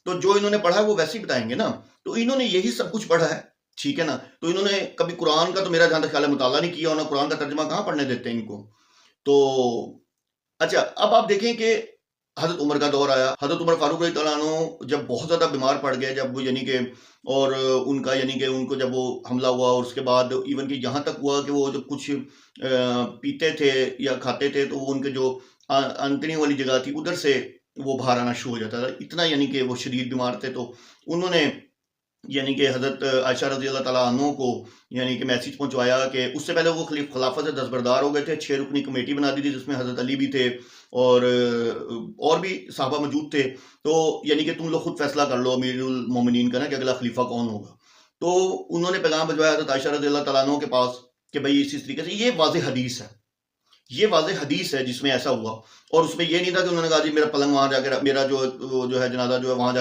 تو جو انہوں نے پڑھا ہے وہ ویسے ہی بتائیں گے نا. تو انہوں نے یہی سب کچھ پڑھا ہے، ٹھیک ہے نا. تو انہوں نے کبھی قرآن کا تو میرا جہاں تک خیال ہے مطالعہ نہیں کیا، انہوں نے قرآن کا ترجمہ کہاں پڑھنے دیتے ہیں ان کو. تو اچھا اب آپ دیکھیں کہ حضرت عمر کا دور آیا. حضرت عمر فاروق رضی اللہ عنہ جب بہت زیادہ بیمار پڑ گئے، جب وہ یعنی کہ اور ان کا یعنی کہ ان کو جب وہ حملہ ہوا، اور اس کے بعد ایون کہ یہاں تک ہوا کہ وہ جب کچھ پیتے تھے یا کھاتے تھے تو وہ ان کے جو انتڑیوں والی جگہ تھی ادھر سے وہ باہر آنا شروع ہو جاتا تھا، اتنا یعنی کہ وہ شدید بیمار تھے. تو انہوں نے یعنی کہ حضرت عائشہ رضی اللہ تعالیٰ عنہ کو یعنی کہ میسیج پہنچوایا کہ اس سے پہلے وہ خلافت سے دستبردار ہو گئے تھے. 6 رکنی کمیٹی بنا دی تھی جس میں حضرت علی بھی تھے اور بھی صحابہ موجود تھے. تو یعنی کہ تم لوگ خود فیصلہ کر لو امیر المومنین کا نا کہ اگلا خلیفہ کون ہوگا. تو انہوں نے پیغام بھجوایا حضرت عائشہ رضی اللہ تعالیٰ عنہ کے پاس کہ بھئی اس طریقے سے، یہ واضح حدیث ہے، یہ واضح حدیث ہے جس میں ایسا ہوا. اور اس میں یہ نہیں تھا کہ انہوں نے کہا جی میرا پلنگ وہاں جا کے، میرا جو ہے جنازہ جو ہے وہاں جا